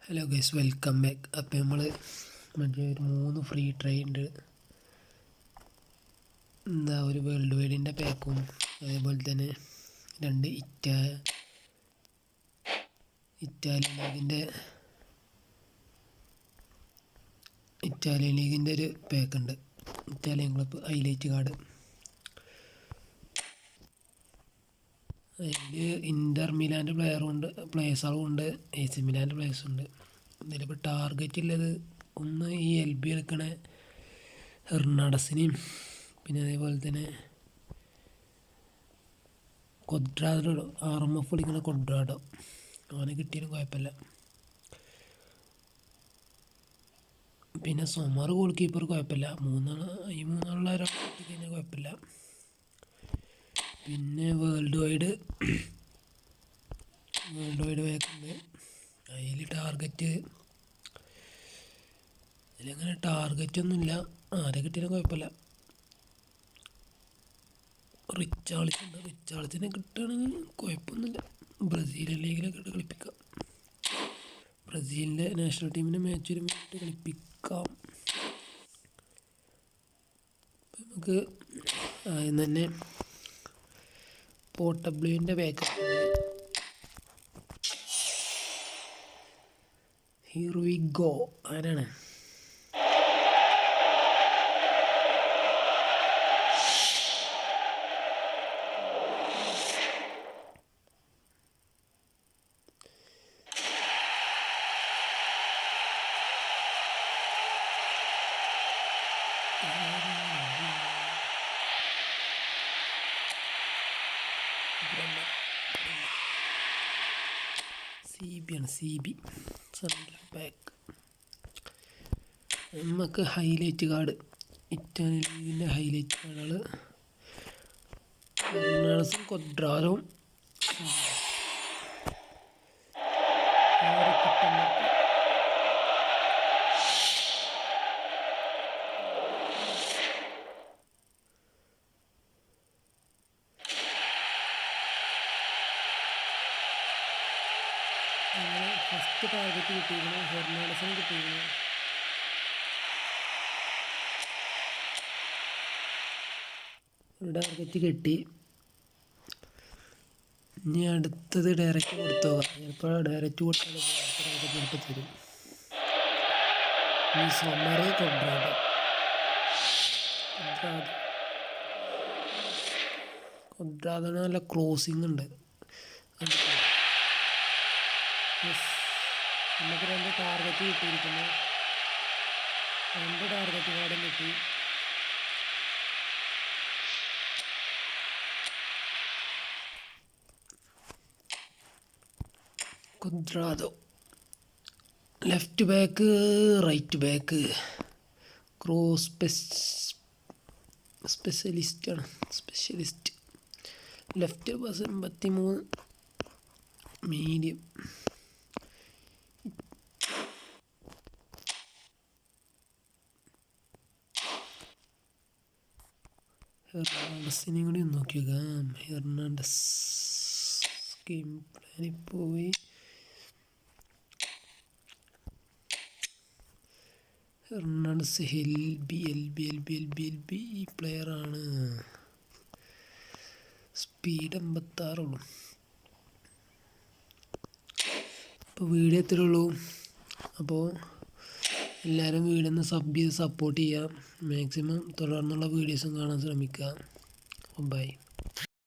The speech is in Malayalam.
Hello guys, welcome back. അപ്പോൾ നമ്മൾ മറ്റേ ഒരു 3 ഫ്രീ ട്രൈ ഉണ്ട്. ഒരു വേൾഡ് വൈഡിൻ്റെ പാക്കും അതേപോലെ തന്നെ 2 ഇറ്റാലിയൻ ലീഗിൻ്റെ ഒരു പാക്കുണ്ട്. Italian club highlight card. അതിൽ ഇൻ്റർ മിലാൻ്റെ പ്ലേയേഴ്സുകളും ഉണ്ട്, AC മിലാൻ്റെ പ്ലേയേഴ്സും ഉണ്ട്. ഇതിലിപ്പോൾ ടാർഗറ്റ് ഉള്ളത് ഒന്ന് ഈ LB എടുക്കണ ഹെർണാണ്ടസിനെയും പിന്നെ അതേപോലെ തന്നെ കൊഡ്രാഡോ, RMF വിളിക്കുന്ന കൊഡ്രാഡോ, അവനെ കിട്ടിയാലും കുഴപ്പമില്ല. പിന്നെ സൊമാർ ഗോൾ കീപ്പർ കുഴപ്പമില്ല. ഈ മൂന്നാളുള്ള ഒരാൾ കിട്ടിക്കഴിഞ്ഞാൽ കുഴപ്പമില്ല. പിന്നെ വേൾഡ് വൈഡ് വേക്കുണ്ട്. അതിൽ അതിലങ്ങനെ ടാർഗറ്റൊന്നുമില്ല. ആരെ കിട്ടിയാലും കുഴപ്പമില്ല. റിച്ചാർഡ്സിനെ കിട്ടുകയാണെങ്കിൽ കുഴപ്പമൊന്നുമില്ല. ബ്രസീലിയൻ ലീഗിലൊക്കെ ഇട്ട് കളിപ്പിക്കാം. ബ്രസീലിൻ്റെ നാഷണൽ ടീമിൻ്റെ മാച്ച് വരുമ്പോൾ ഇട്ട് കളിപ്പിക്കാം. നമുക്ക് ആദ്യം തന്നെ പോർട്ടബ്ലിൻ്റെ ബാക്ക്. Here we go. ആരാണ്? CB central back. നമുക്ക് ഹൈലൈറ്റ് കാർഡ്, ഇറ്റാലിയൻ ലീഗിൻ്റെ ഹൈലൈറ്റ് കാർഡുകൾ ഹെർണാണ്ടസും കൊഡ്രാഡോയും ഫസ്റ്റ് ടാർഗറ്റ് കിട്ടിയിരുന്നു. ഹെർണാണ്ടസിന് കിട്ടിയിരുന്നു. ഒരു ടാർഗറ്റ് കിട്ടി. ഇനി അടുത്തത് ഡയറക്റ്റ് കൊടുത്തു പോകാം. ചിലപ്പോൾ ഡയറക്റ്റ് കൊടുത്താൽ ടാർഗറ്റ് എടുത്ത് തരും. ഈ സൊമർ കൊഡ്രാഡോ നല്ല ക്ലോസിങ് ഉണ്ട്. നമുക്ക് 2 ടാർഗറ്റ് കിട്ടിയിരിക്കുന്നു. 2 ടാർഗറ്റ് കാർഡും കിട്ടി. Cuadrado left back, right back, cross specialist. Left 83, medium. ഹെർണാണ്ടസിനെയും കൂടി നോക്കി നോക്കാം. ഹെർണാണ്ടസ് ഗെയിം പ്ലാനിൽ പോയി. ഹെർണാണ്ടസ് LB പ്ലെയറാണ്. സ്പീഡ് 56 ഉള്ളൂ. ഇപ്പോൾ വീഡിയോ എത്രയേ ഉള്ളൂ. അപ്പോൾ എല്ലാവരും വീഡിയോ ഒന്ന് സപ്പോർട്ട് ചെയ്യുക. മാക്സിമം തുടർന്നുള്ള വീഡിയോസും കാണാൻ ശ്രമിക്കുക. ബൈ.